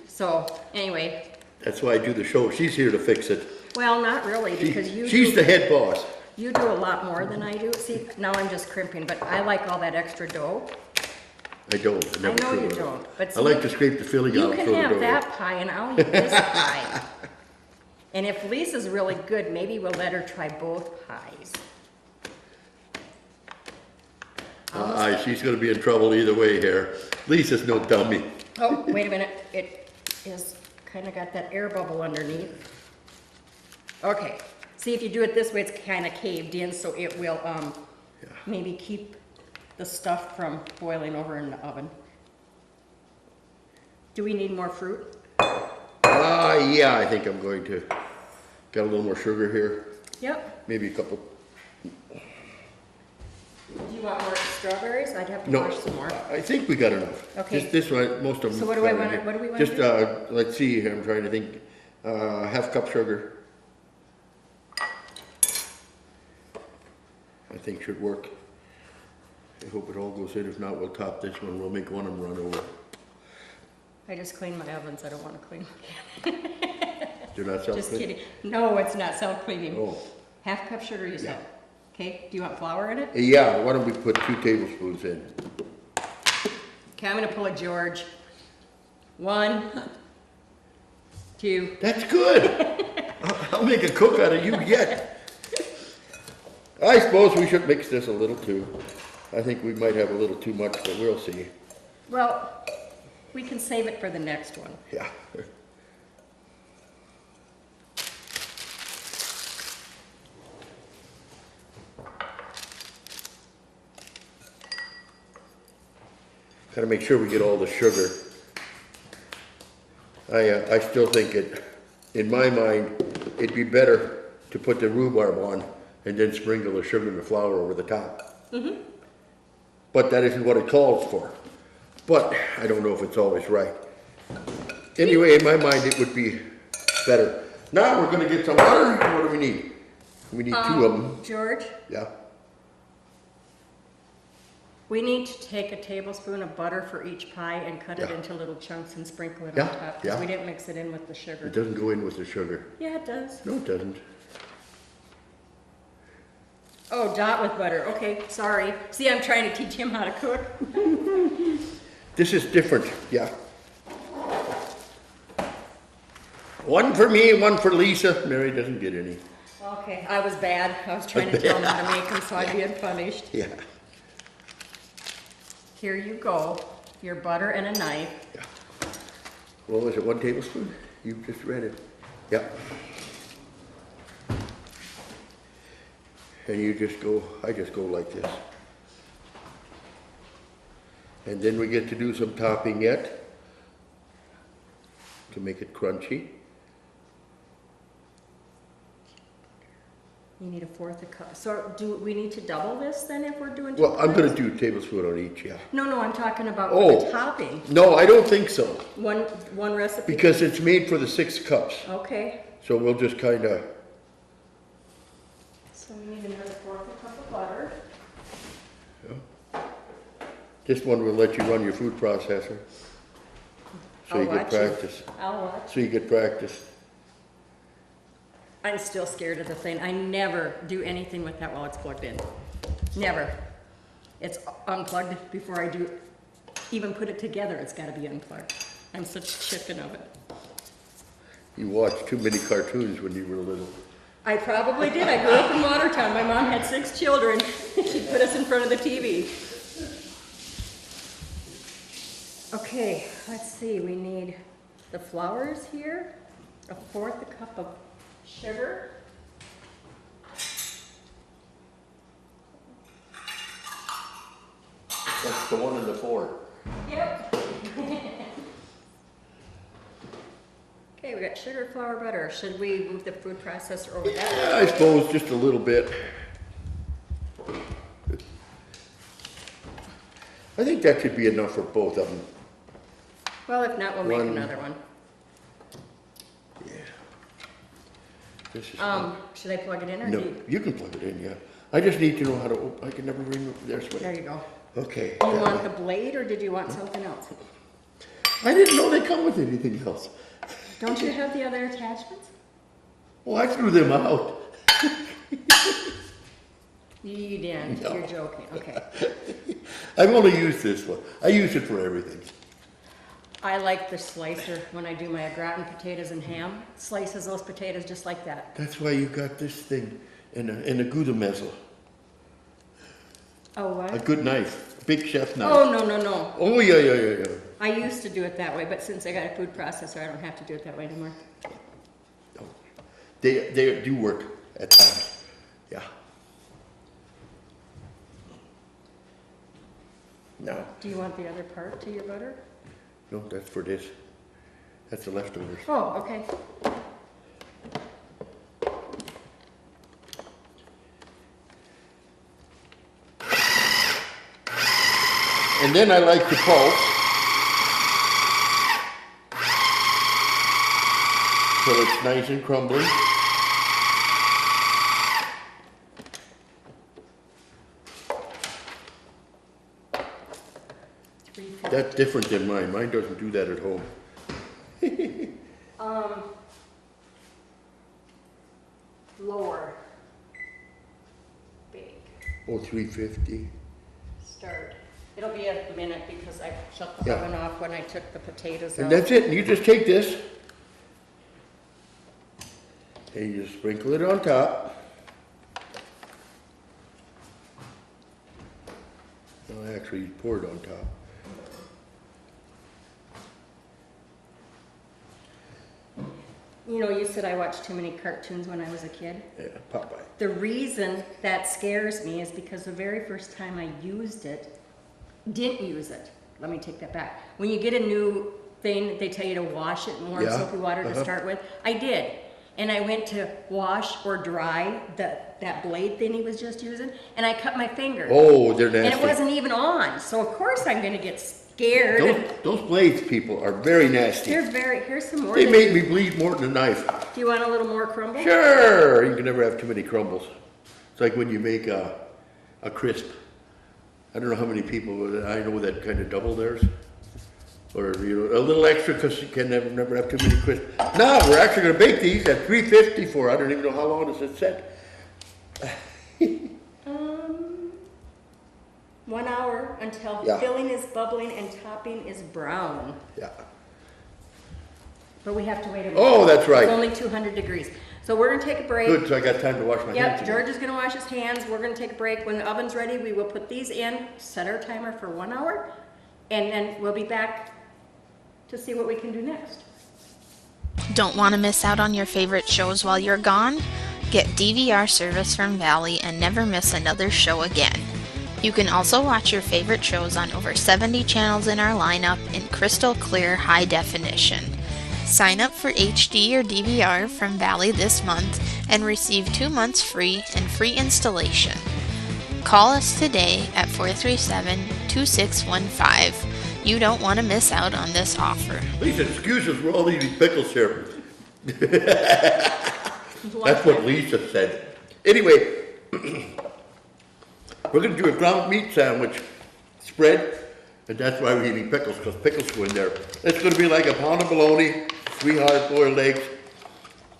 So anyway, That's why I do the show. She's here to fix it. well, not really, because She's the head boss. you do a lot more than I do. See, now I'm just crimping, but I like all that extra dough. I don't. I never know throw you it out. don't, but I see, like to scrape the filling You out and can throw the have dough that in. pie and I'll eat this pie. And if Lisa's really good, maybe we'll let her try both pies. She's gonna be in trouble either way here. Lisa's no dummy. Oh, wait a minute, it is kind of got that air bubble underneath. Okay, see if you do it this way, it's kind of caved in, so it will maybe keep the stuff from boiling over in the oven. Do we need more fruit? Yeah, I think I'm going to. Got a little more sugar here. Yep. Maybe a couple. Do you want more strawberries? I'd have to No, wash some more. I think we got enough. Okay. This one, most of them. So what do I wanna- what do we wanna Just, do? let's see here, I'm trying to think. 1/2 cup sugar. I think should work. I hope it all goes in. If not, we'll top this one. We'll make one of them run over. I just cleaned my ovens. I don't want to clean them again. They're not self-clean? Just kidding. No, it's not self-cleaning. Oh. Half cup sugar, you said. Yeah. Okay, do you want flour in it? Yeah, why don't we put 2 tablespoons in? Okay, I'm gonna pull a George. 1, 2. That's good. I'll make a cook out of you yet. I suppose we should mix this a little too. I think we might have a little too much, but we'll see. Well, we can save it for the next one. Yeah. Gotta make sure we get all the sugar. I still think in my mind, it'd be better to put the rhubarb on and then sprinkle the sugar and the flour over the top. Mm-hmm. But that isn't what it calls for. But I don't know if it's always right. Anyway, in my mind, it would be better. Now we're gonna get some butter. What do we need? We need 2 of them. George, Yeah. we need to take a tablespoon of butter for each pie and cut it Yeah. into little chunks and sprinkle it Yeah, on top. Because yeah. we didn't mix it in with the sugar. It doesn't go in with the sugar. Yeah, it does. No, it doesn't. Oh, dot with butter. Okay, sorry. See, I'm trying to teach him how to cook. This is different, yeah. 1 for me, 1 for Lisa. Mary doesn't get any. Okay, I was bad. I was trying to tell him how to make them, so I'd be punished. Yeah. Here you go. Your butter and a knife. Yeah. What was it, 1 tablespoon? You just read it. Yep. And you just go, I just go like this. And then we get to do some topping yet to make it crunchy. You need a 1/4 a cup. So do we need to double this then if we're doing? Well, I'm 2 gonna pies? do a tablespoon on each, yeah. No, I'm talking about Oh. the topping. No, I don't think so, One recipe? because it's made for the 6 cups. Okay, So we'll just kinda, so we need another 1/4 a cup of butter. this one will let you run your food processor. So I'll you get watch you. practice. I'll watch. So you get practice. I'm still scared of the thing. I never do anything with that while it's plugged in. Never. It's unplugged before I do even put it together. It's gotta be unplugged. I'm such a chicken of it. You watched too many cartoons when you were little. I probably did. I grew up in Watertown. My mom had 6 children. She put us in front of the TV. Okay, let's see. We need the flours here, a 1/4 a cup of sugar. That's the 1 and the 4. Yep. Okay, we got sugar, flour, butter. Should we move the food processor over that? Yeah, I suppose just a little bit. I think that should be enough for both of them. Well, if not, we'll make One. another one. Yeah. This is Should I plug it in or no, do you? you can plug it in, yeah. I just need to know how to open. I can never remember. There's There what. you go. Okay. Do you want the blade or did you want something else? I didn't know they come with anything else. Don't you have the other attachments? Oh, I threw them out. You didn't. No. You're joking. Okay. I've only used this one. I use it for everything. I like the slicer when I do my au gratin potatoes and ham. Slices those potatoes just like that. That's why you got this thing and a Gouda mezzo. Oh, A what? good knife. Big chef knife. Oh, no. Oh, yeah. I used to do it that way, but since I got a food processor, I don't have to do it that way anymore. Oh. They do work at times. Yeah. No, Do you want the other part to your butter? no, that's for this. That's the leftovers. Oh, okay. And then I like to pulse. So it's nice and crumbly. That's different than mine. Mine doesn't do that at home. Lower. Big. Oh, 350. Start. It'll be a minute because I shut the Yeah. oven off when I took the potatoes And out. that's it. And you just take this and you just sprinkle it on top. No, actually, you pour it on top. You know, you said I watched too many cartoons when I was a kid. Yeah, Popeye. The reason that scares me is because the very first time I didn't use it. Let me take that back. When you get a new thing, they tell you to wash it in warm Yeah, soapy water to start with. I did. And I went to wash or dry that blade thing he was just using, and I cut my finger. Oh, they're nasty. And it wasn't even on, so of course I'm gonna get scared. Those blades, people, are very nasty. Here's some more. They that- made me bleed more than a knife. Do you want a little more crumble? Sure, you can never have too many crumbles. It's like when you make a crisp. I don't know how many people I know that kind of double theirs. Or, you know, a little extra because you can never have too many crisps. Now, we're actually going to bake these at 350 for, I don't even know how long does it set. 1 hour until Yeah. filling is bubbling and topping is brown. Yeah. But we have to wait a minute. Oh, that's right. It's only 200 degrees. So we're gonna take a break. Good, so I got time to wash my hands Yep, again. George is gonna wash his hands. We're gonna take a break. When the oven's ready, we will put these in, set our timer for 1 hour, and then we'll be back to see what we can do next. Don't want to miss out on your favorite shows while you're gone? Get DVR service from Valley and never miss another show again. You can also watch your favorite shows on over 70 channels in our lineup in crystal clear high definition. Sign up for HD or DVR from Valley this month and receive 2 months free and free installation. Call us today at 437-2615. You don't want to miss out on this offer. Lisa, excuse us for all these pickles here. That's what Lisa said. Anyway, we're going to do a ground meat sandwich spread, and that's why we're eating pickles, because pickles go in there. It's going to be like a pound of bologna, 3 hard-boiled eggs,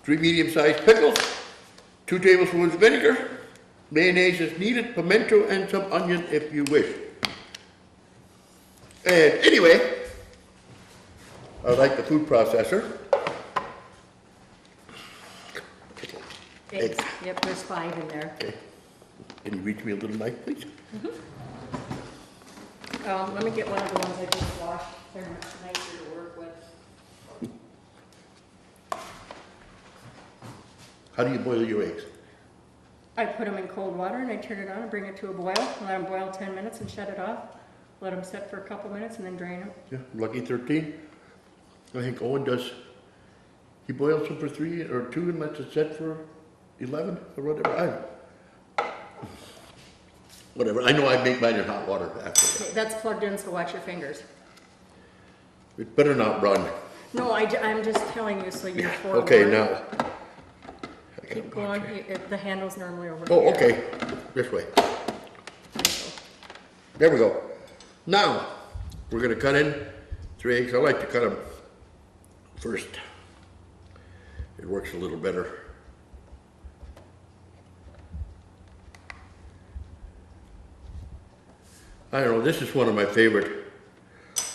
3 medium-sized pickles, 2 tablespoons of vinegar, mayonnaise is needed, pimento, and some onion if you wish. And anyway, I like the food processor. Eggs. Yep, there's 5 in there. Okay. Can you reach me a little knife, please? Let me get one of the ones I just washed. They're much nicer to work with. How do you boil your eggs? I put them in cold water and I turn it on and bring it to a boil. Let them boil 10 minutes and shut it off. Let them sit for a couple minutes and then drain them. Yeah, Lucky 13. I think Owen does. He boils them for 3 or 2 and lets it set for 11 or whatever. Whatever. I know I make mine in hot water after that. Okay, that's plugged in, so watch your fingers. It better not run. No, I'm just telling you so you're forewarned. Okay, now. Keep going. The handle's normally over Oh, here. okay. This way. There we go. Now, we're going to cut in 3 eggs. I like to cut them first. It works a little better. I don't know, this is one of my favorite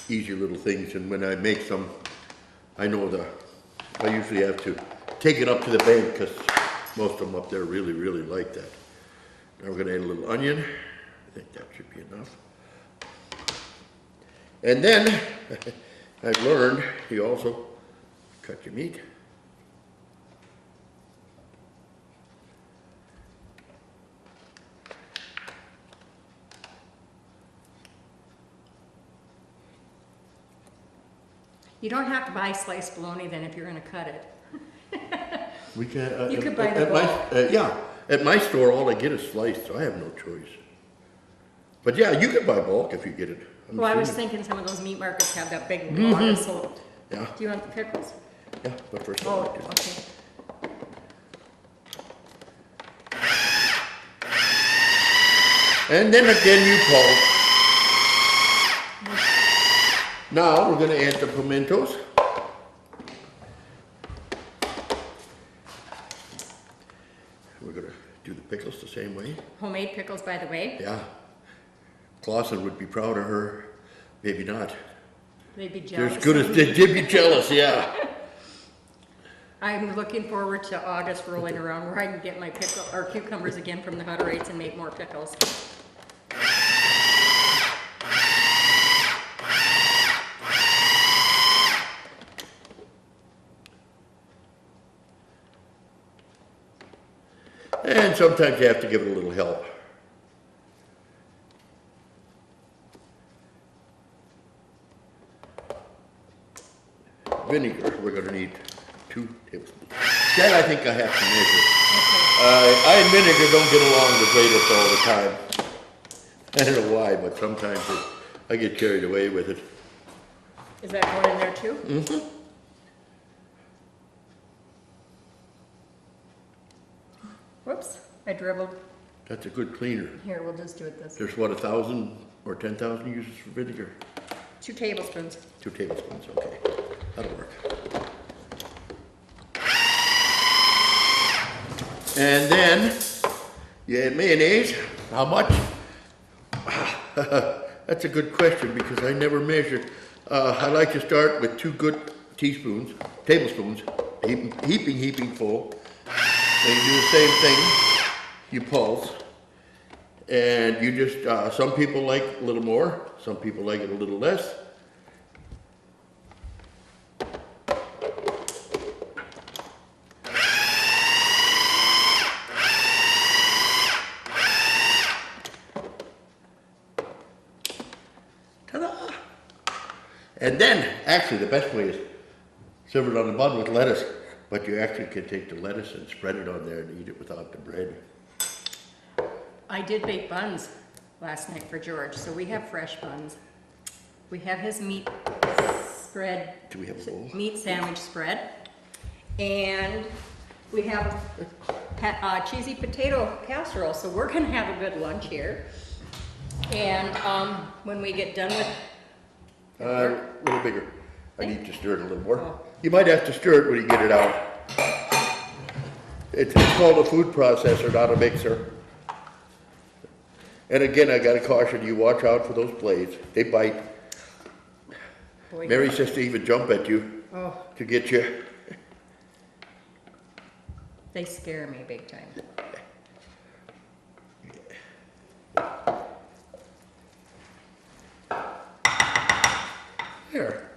easy little things, and when I make some, I know I usually have to take it up to the bank because most of them up there really, really like that. Now we're going to add a little onion. I think that should be enough. And then, I've learned, you also cut your meat. You don't have to buy sliced bologna then if you're going to cut it. We can. You could buy the at my, yeah, at my store, all I get is sliced, so I have no choice. But yeah, you can buy bulk if you get it. I'm Well, I was assuming. thinking some of those meat markets have that big water, so. Yeah, Do you want the pickles? yeah, but first Oh, I do. okay. And then again, you pulse. Now we're gonna add the pimentos. We're gonna do the pickles the same way. Homemade pickles, by the way. Yeah. Clausen would be proud of her. Maybe not. They'd be They're jealous. as good as they'd be jealous, yeah. I'm looking forward to August rolling around where I can get my pickle or cucumbers again from the Hudderates and make more pickles. And sometimes you have to give it a little help. Vinegar, we're gonna need 2 tablespoons. That I think I have to measure. I and vinegar don't get along the greatest all the time. I don't know why, but sometimes I get carried away with it. Is that going in there too? Mm-hmm. Whoops, I dribbled. That's a good cleaner. Here, we'll just do it this way. There's what, 1,000 or 10,000 uses for vinegar? 2 tablespoons. 2 tablespoons, okay. That'll work. And then you add mayonnaise. How much? That's a good question because I never measured. I like to start with 2 good tablespoons, heaping full. Then you do the same thing. You pulse. And you just, some people like a little more, some people like it a little less. Ta-da! And then, actually, the best way is serve it on the bun with lettuce, but you actually can take the lettuce and spread it on there and eat it without the bread. I did bake buns last night for George, so we have fresh buns. We have his meat spread. Do we have a bowl? Meat sandwich spread. And we have cheesy potato casserole, so we're gonna have a good lunch here. And when we get done with... A little bigger. I need to stir it a little more. Oh. You might have to stir it when you get it out. It's called a food processor, not a mixer. And again, I gotta caution you, watch out for those blades. They bite. Boy, Mary says to even jump at you oh, to get you. they scare me big time. There.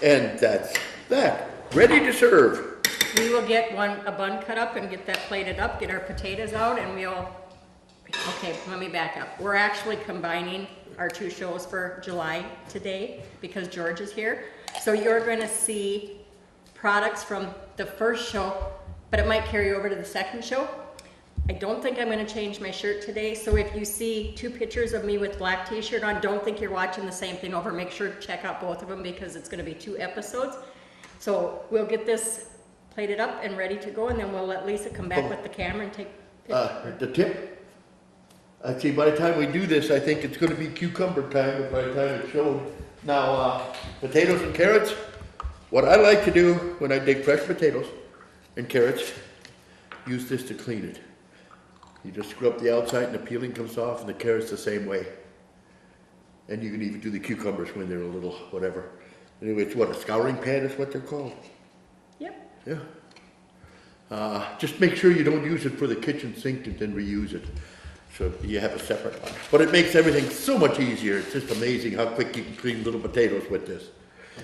And that's that. Ready to serve. We will get a bun cut up and get that plated up, get our potatoes out, and okay, let me back up. We're actually combining our 2 shows for July today because George is here. So you're gonna see products from the first show, but it might carry over to the second show. I don't think I'm gonna change my shirt today, so if you see 2 pictures of me with black t-shirt on, don't think you're watching the same thing over. Make sure to check out both of them because it's gonna be 2 episodes. So we'll get this plated up and ready to go, and then we'll let Lisa come back with the camera and take pictures. The tip. See, by the time we do this, I think it's gonna be cucumber time, but by the time it's shown. Now, potatoes and carrots, what I like to do when I dig fresh potatoes and carrots, use this to clean it. You just scrub the outside and the peeling comes off, and the carrots the same way. And you can even do the cucumbers when they're a little whatever. Anyway, it's what, a scouring pad is what they're called? Yep. Yeah. Just make sure you don't use it for the kitchen sink and then reuse it. So you have a separate one. But it makes everything so much easier. It's just amazing how quick you can clean little potatoes with this.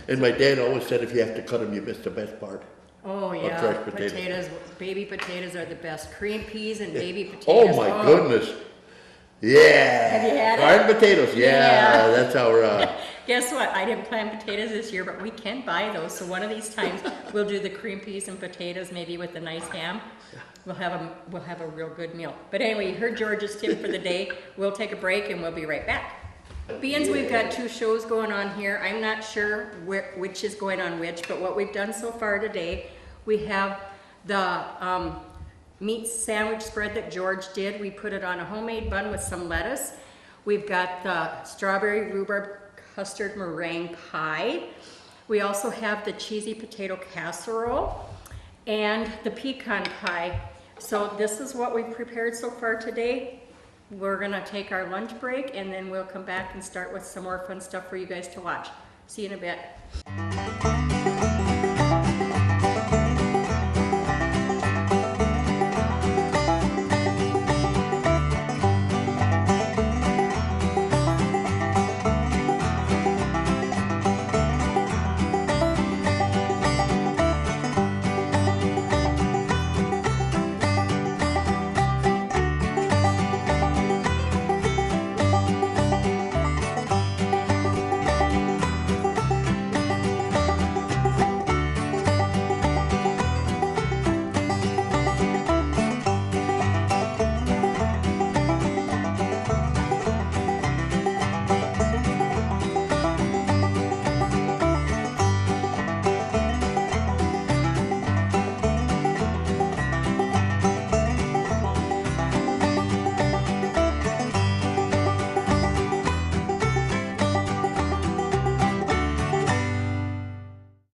And my dad always said if you have to cut them, you miss the best part. Oh yeah, fresh potatoes. Baby potatoes are the best. Cream peas and baby potatoes. Oh my goodness. Yeah. Have you had it? Garden potatoes, yeah. That's our, Guess what? I didn't plant potatoes this year, but we can buy those. So one of these times we'll do the cream peas and potatoes, maybe with a nice ham. We'll have a real good meal. But anyway, you heard George's tip for the day. We'll take a break and we'll be right back. Beans, we've got 2 shows going on here. I'm not sure which is going on which, but what we've done so far today, we have the meat sandwich spread that George did. We put it on a homemade bun with some lettuce. We've got the strawberry rhubarb custard meringue pie. We also have the cheesy potato casserole and the pecan pie. So this is what we've prepared so far today. We're gonna take our lunch break and then we'll come back and start with some more fun stuff for you guys to watch. See you in a bit.